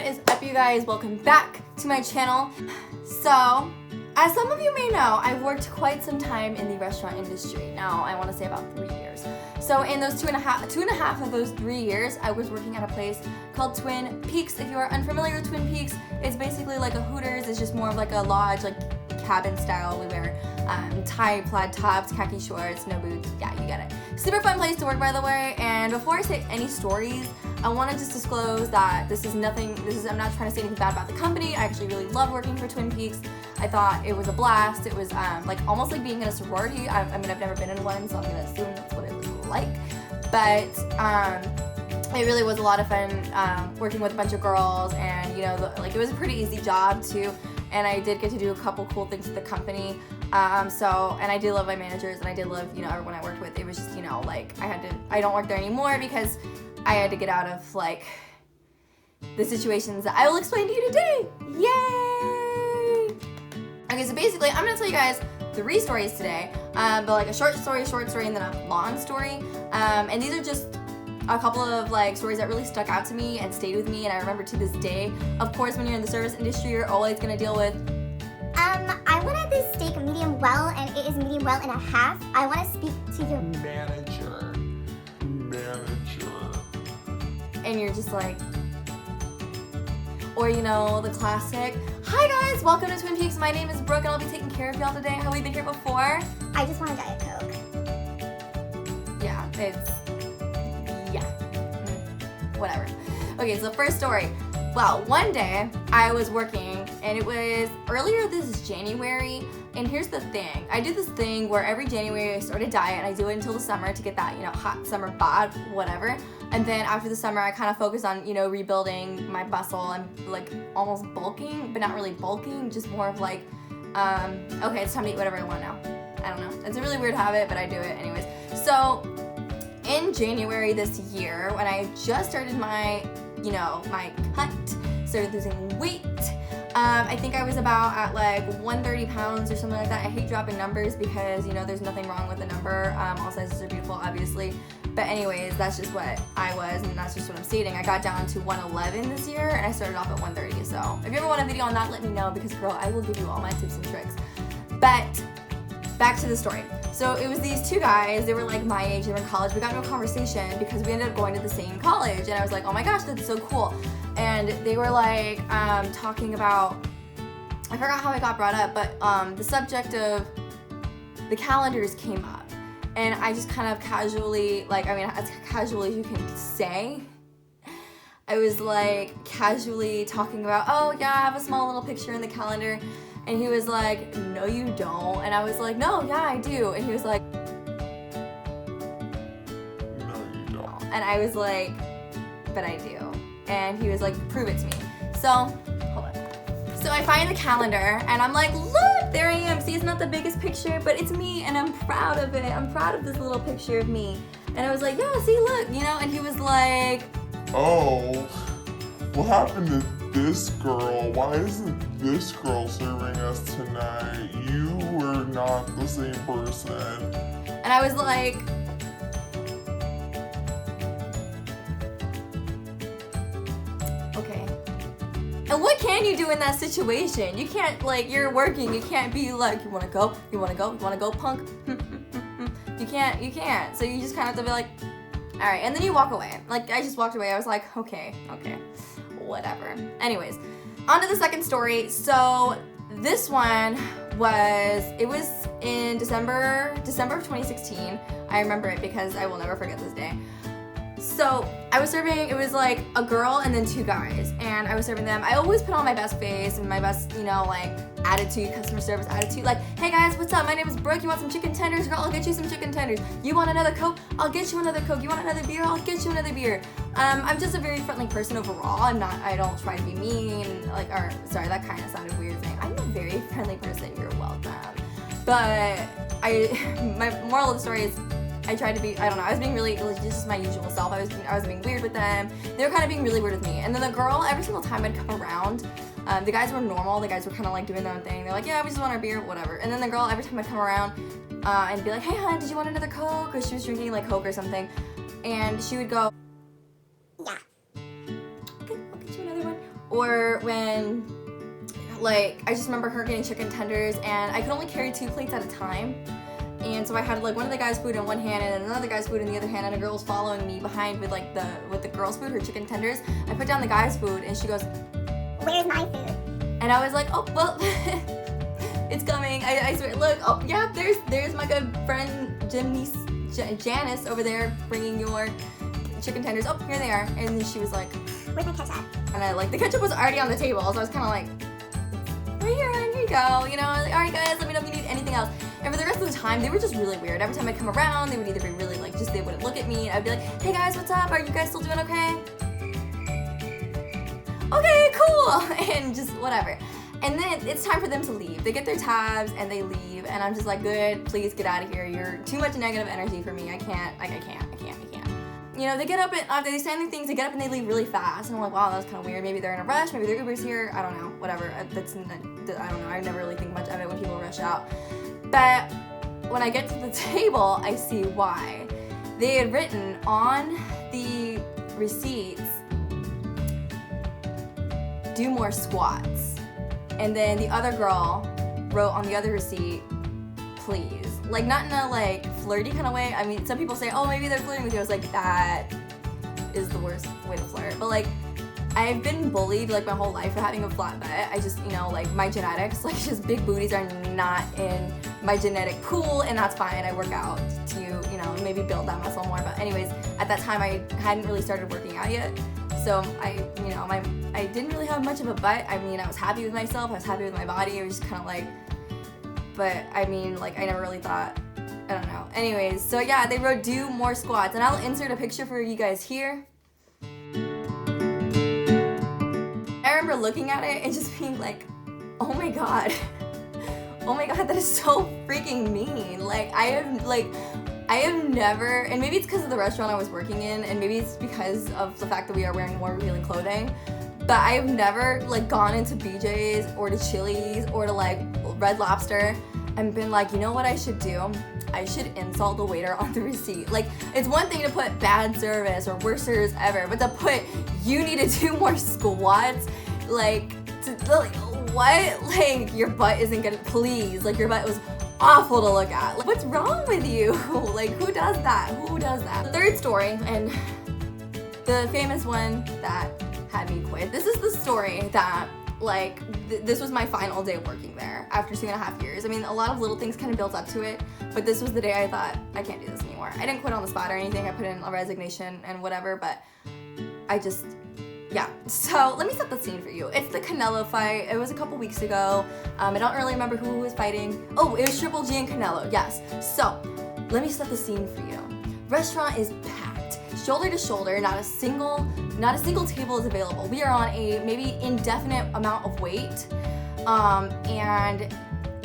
What is up, you guys? Welcome back to my channel. So, as some of you may know, I've worked quite some time in the restaurant industry. Now, I want to say about 3 years. So in those two and a half of those 3 years, I was working at a place called Twin Peaks. If you are unfamiliar with Twin Peaks, it's basically like a Hooters. It's just more of like a lodge, like cabin style. We wear tie plaid tops, khaki shorts, no boots. Yeah, you get it. Super fun place to work, by the way. And before I say any stories, I want to just disclose that I'm not trying to say anything bad about the company. I actually really love working for Twin Peaks. I thought it was a blast. It was like almost like being in a sorority. I mean, I've never been in one, so I'm gonna assume that's what it was like. But it really was a lot of fun working with a bunch of girls, and you know, like it was a pretty easy job too. And I did get to do a couple cool things with the company. And I did love my managers, and I did love, you know, everyone I worked with. It was just, you know, like I don't work there anymore because I had to get out of like the situations that I will explain to you today. Yay! Okay, so basically I'm gonna tell you guys 3 stories today, but like a short story, and then a long story. And these are just a couple of like stories that really stuck out to me and stayed with me, and I remember to this day. Of course, when you're in the service industry, you're always gonna deal with I wanted this steak medium well, and it is medium well and a half. I want to speak to your manager. And you're just like, or you know, the classic, hi guys, welcome to Twin Peaks. My name is Brooke, and I'll be taking care of y'all today. Have we been here before? I just want a Diet Coke. Yeah, whatever. Okay, so first story. Well, one day I was working, and it was earlier this January, and here's the thing. I do this thing where every January I start a diet, and I do it until the summer to get that, you know, hot summer bod, whatever. And then after the summer, I kind of focus on, you know, rebuilding my muscle and like almost bulking, but not really bulking, just more of like, okay, it's time to eat whatever I want now. I don't know. It's a really weird habit, but I do it anyways. So in January this year, when I just started my, you know, my cut, started losing weight. I think I was about at like 130 pounds or something like that. I hate dropping numbers because, you know, there's nothing wrong with the number. All sizes are beautiful, obviously. But anyways, that's just what I was, and that's just what I'm stating. I got down to 111 this year, and I started off at 130. So if you ever want a video on that, let me know, because girl, I will give you all my tips and tricks. But back to the story. So it was these 2 guys, they were like my age, they were in college. We got into a conversation because we ended up going to the same college, and I was like, oh my gosh, that's so cool. And they were like talking about, I forgot how it got brought up, but the subject of the calendars came up. And I just kind of casually, like, I mean, as casually as you can say, I was like casually talking about, oh yeah, I have a small little picture in the calendar. And he was like, no you don't. And I was like, no, yeah, I do. And he was like, No, you don't. and I was like, but I do. And he was like, prove it to me. So, hold on. So I find the calendar, and I'm like, look, there I am. See, it's not the biggest picture, but it's me, and I'm proud of it. I'm proud of this little picture of me. And I was like, yeah, see, look, you know? And he was like, Oh, what happened to this girl? Why isn't this girl serving us tonight? You were not the same person. and I was like, okay. And what can you do in that situation? You can't, like, you're working, you can't be like, you wanna go, punk? You can't. So you just kind of have to be like, all right, and then you walk away. Like, I just walked away. I was like, okay, whatever. Anyways, on to the second story. So this one was in December of 2016. I remember it because I will never forget this day. So I was serving, it was like a girl and then 2 guys, and I was serving them. I always put on my best face and my best, you know, like attitude, customer service attitude. Like, hey guys, what's up? My name is Brooke. You want some chicken tenders? Girl, I'll get you some chicken tenders. You want another Coke? I'll get you another Coke. You want another beer? I'll get you another beer. I'm just a very friendly person overall. I don't try to be mean, like, or sorry, that kind of sounded weird saying. I'm a very friendly person. You're welcome. But my moral of the story is, I tried to be, I don't know, I was being really, just my usual self. I was being weird with them. They were kind of being really weird with me. And then the girl, every single time I'd come around, the guys were normal. The guys were kind of like doing their own thing. They're like, yeah, we just want our beer, whatever. And then the girl, every time I'd come around and be like, hey, hon, did you want another Coke? Or she was drinking like Coke or something. And she would go, Yeah. okay, I'll get you another one. Or when, like, I just remember her getting chicken tenders and I could only carry 2 plates at a time. And so I had like one of the guys' food in one hand and another guy's food in the other hand, and a girl was following me behind with like the girl's food, her chicken tenders. I put down the guy's food and she goes, "Where's my food?" And I was like, oh, well, it's coming. I swear, look, oh yeah, there's my good friend Janice over there bringing your chicken tenders. Oh, here they are. And then she was like, "Where's my ketchup?" And I like, the ketchup was already on the table, so I was kind of like, right here, here you go. You know, I was like, all right guys, let me know if you need anything else. And for the rest of the time, they were just really weird. Every time I'd come around, they would either be really like, just they wouldn't look at me. I'd be like, hey guys, what's up? Are you guys still doing okay? Okay, cool. And just whatever. And then it's time for them to leave. They get their tabs and they leave. And I'm just like, good, please get out of here. You're too much negative energy for me. I can't. You know, they get up and they stand their things, they get up and they leave really fast. And I'm like, wow, that was kind of weird. Maybe they're in a rush, maybe their Uber's here. I don't know, whatever. I don't know. I never really think much of it when people rush out. But when I get to the table, I see why. They had written on the receipts, do more squats. And then the other girl wrote on the other receipt, please. Like, not in a like flirty kind of way. I mean, some people say, oh, maybe they're flirting with you. I was like, that is the worst way to flirt. But like, I've been bullied like my whole life for having a flat butt. I just, you know, like my genetics, like just big booties are not in my genetic pool, and that's fine. I work out to, you know, maybe build that muscle more. But anyways, at that time I hadn't really started working out yet. So I didn't really have much of a butt. I mean, I was happy with myself. I was happy with my body. It was just kind of like, but I mean, like I never really thought, I don't know. Anyways, so yeah, they wrote do more squats, and I'll insert a picture for you guys here. I remember looking at it and just being like, oh my god, that is so freaking mean. Like I have never, and maybe it's because of the restaurant I was working in, and maybe it's because of the fact that we are wearing more revealing clothing, but I have never like gone into BJ's or to Chili's or to like Red Lobster and been like, you know what I should do? I should insult the waiter on the receipt. Like, it's one thing to put bad service or worst service ever, but to put you need to do more squats, like what? Like, your butt isn't gonna, please, like your butt was awful to look at. Like, what's wrong with you? Like, who does that? Who does that? The third story, and the famous one that had me quit. This is the story that, like, this was my final day working there after 2.5 years. I mean, a lot of little things kind of built up to it, but this was the day I thought, I can't do this anymore. I didn't quit on the spot or anything. I put in a resignation and whatever, but I just, yeah. So let me set the scene for you. It's the Canelo fight. It was a couple weeks ago. I don't really remember who was fighting. Oh, it was Triple G and Canelo, yes. So let me set the scene for you. Restaurant is packed, shoulder to shoulder, not a single table is available. We are on a maybe indefinite amount of wait, and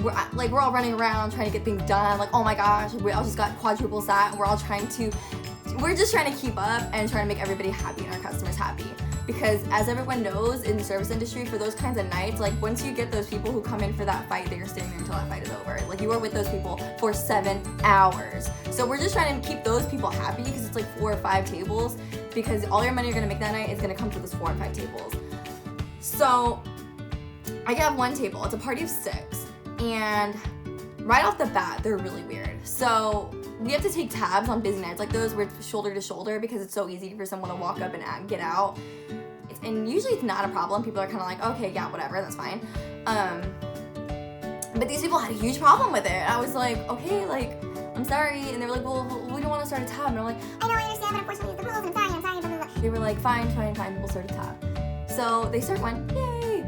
we're all running around trying to get things done. Like, oh my gosh, we all just got quadruple sat, and we're just trying to keep up and trying to make everybody happy and our customers happy. Because as everyone knows in the service industry, for those kinds of nights, like once you get those people who come in for that fight, they're staying there until that fight is over. Like, you are with those people for 7 hours. So we're just trying to keep those people happy because it's like 4 or 5 tables, because all your money you're gonna make that night is gonna come to those 4 and 5 tables. So I have one table, it's a party of 6, and right off the bat, they're really weird. So we have to take tabs on busy nights like those where it's shoulder to shoulder, because it's so easy for someone to walk up and get out. And usually it's not a problem. People are kind of like, okay, yeah, whatever, that's fine. But these people had a huge problem with it. I was like, okay, like, I'm sorry. And they were like, well, we don't want to start a tab. And I'm like, I know, I understand, but unfortunately it's the rules. I'm sorry, blah, blah, blah. They were like, fine, we'll start a tab. So they start one, yay!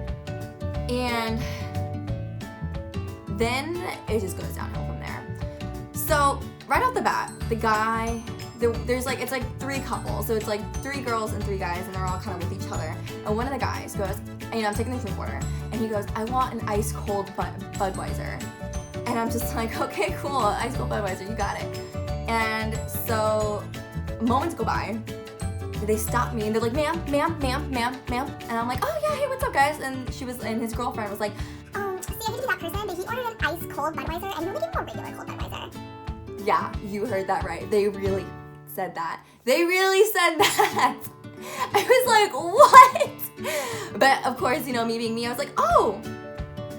And then it just goes downhill from there. So right off the bat, the guy, there's like, it's like 3 couples. So it's like 3 girls and 3 guys, and they're all kind of with each other. And one of the guys goes, you know, I'm taking the drink order, and he goes, I want an ice cold Budweiser. And I'm just like, okay, cool, ice cold Budweiser, you got it. And so moments go by, they stop me and they're like, ma'am. And I'm like, oh yeah, hey, what's up guys? And his girlfriend was like, see, I hate to be that person, but he ordered an ice cold Budweiser, and you only give him a regular cold Budweiser. Yeah, you heard that right. They really said that. I was like, what? But of course, you know, me being me, I was like, oh,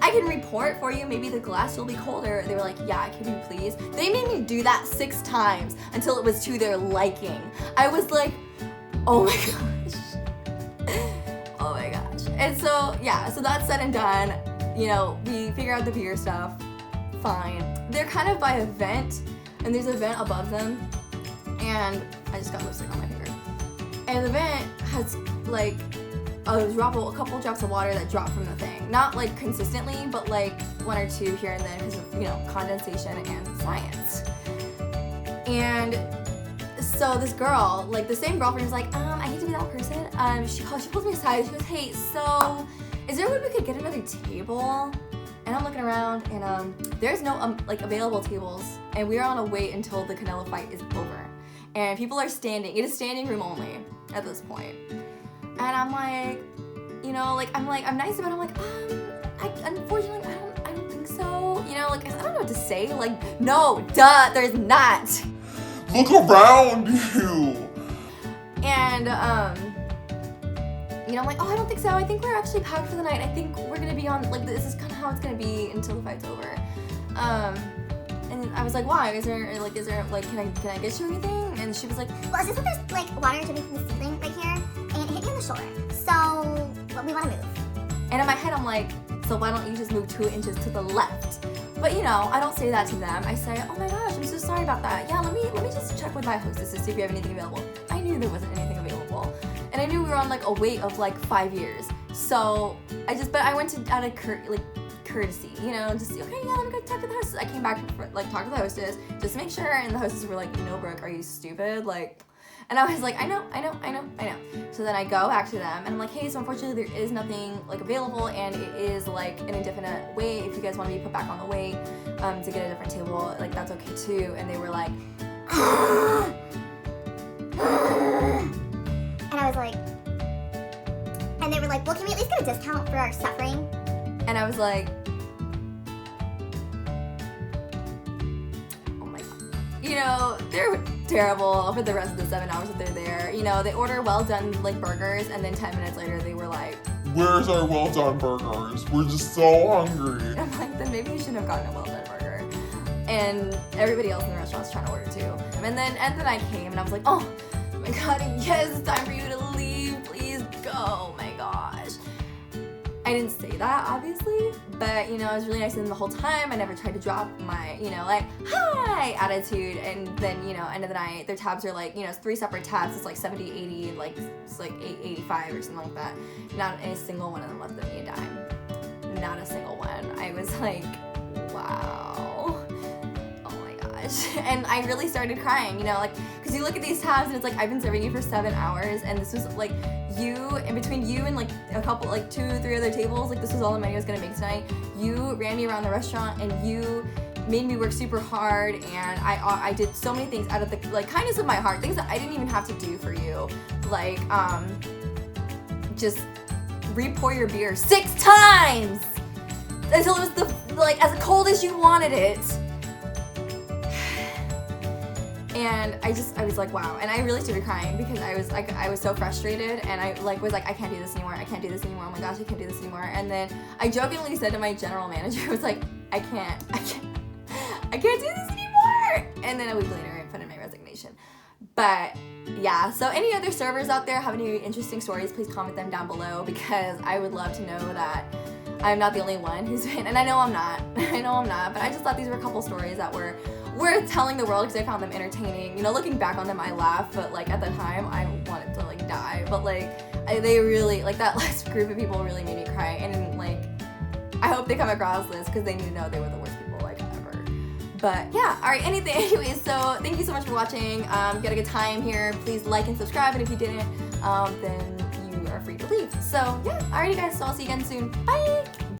I can report for you. Maybe the glass will be colder. They were like, yeah, can you please? They made me do that 6 times until it was to their liking. I was like, oh my gosh. Oh my gosh. And so, yeah, so that's said and done. You know, we figure out the beer stuff. Fine. They're kind of by a vent, and there's a vent above them. And I just got lipstick on my finger. And the vent has like a couple drops of water that drop from the thing. Not like consistently, but like 1 or 2 here and then because of, you know, condensation and science. And so this girl, like the same girlfriend is like, I hate to be that person. She pulls me aside. She goes, hey, so is there a way we could get another table? And I'm looking around and there's no like available tables, and we are on a wait until the Canelo fight is over. And people are standing. It is standing room only at this point. And I'm like, you know, like I'm nice about it. I'm like, unfortunately, I don't think so. You know, like I don't know what to say. Like, no, duh, there's not. Look around you. And you know, I'm like, oh, I don't think so. I think we're actually packed for the night. I think we're gonna be on, like, this is kind of how it's gonna be until the fight's over. And I was like, why? Is there like, can I get you anything? And she was like, well, it's just that there's like water dripping from the ceiling right here, and it hit me on the shoulder. So, well, we want to move. and in my head I'm like, so why don't you just move 2 inches to the left? But you know, I don't say that to them. I say, oh my gosh, I'm so sorry about that. Yeah, let me just check with my hostess to see if we have anything available. I knew there wasn't anything available. And I knew we were on like a wait of like 5 years. So I went to out of courtesy, you know, just okay, yeah, let me go talk to the hostess. I came back like talk to the hostess just to make sure, and the hostess were like, no, Brooke, are you stupid? Like, and I was like, I know. So then I go back to them and I'm like, hey, so unfortunately there is nothing like available, and it is like an indefinite wait. If you guys want to be put back on the wait to get a different table, like that's okay too. And they were like, and I was like, and they were like, well, can we at least get a discount for our suffering? and I was like, oh my god. You know, they're terrible for the rest of the 7 hours that they're there. You know, they order well done like burgers, and then 10 minutes later they were like, where's our well done burgers? We're just so hungry. I'm like, then maybe you shouldn't have gotten a well done burger. And everybody else in the restaurant was trying to order too. And then I came and I was like, oh my god, yes, it's time for you to leave. Please go. Oh my gosh. I didn't say that, obviously, but, you know, I was really nice to them the whole time. I never tried to drop my, you know, like, hi attitude. And then, you know, end of the night, their tabs are like, you know, it's 3 separate tabs. It's like 70, 80, like, it's like 885 or something like that. Not a single one of them left me a dime. Not a single one. I was like, wow. Oh my gosh. And I really started crying, you know, like, because you look at these tabs and it's like, I've been serving you for 7 hours, and this was like, in between you and like a couple, like 2 or 3 other tables, like this was all the money I was gonna make tonight. You ran me around the restaurant, and you made me work super hard, and I did so many things out of the like kindness of my heart, things that I didn't even have to do for you, like just re-pour your beer 6 times until it was like as cold as you wanted it. And I was like, wow. And I really started crying because I was so frustrated, and I was like, I can't do this anymore. I can't do this anymore. Oh my gosh, I can't do this anymore. And then I jokingly said to my general manager, I was like, I can't do this anymore. And then a week later, I put in my resignation. But yeah, so any other servers out there have any interesting stories, please comment them down below, because I would love to know that I'm not the only one who's been, and I know I'm not, but I just thought these were a couple stories that were worth telling the world because I found them entertaining. You know, looking back on them, I laugh, but like at the time, I wanted to like die. But like, they really, like that last group of people really made me cry, and like, I hope they come across this because they need to know they were the worst people like ever. But yeah, all right, anyways, so thank you so much for watching. You had a good time here. Please like and subscribe, and if you didn't, then you are free to leave. So yeah, alrighty guys, so I'll see you again soon. Bye!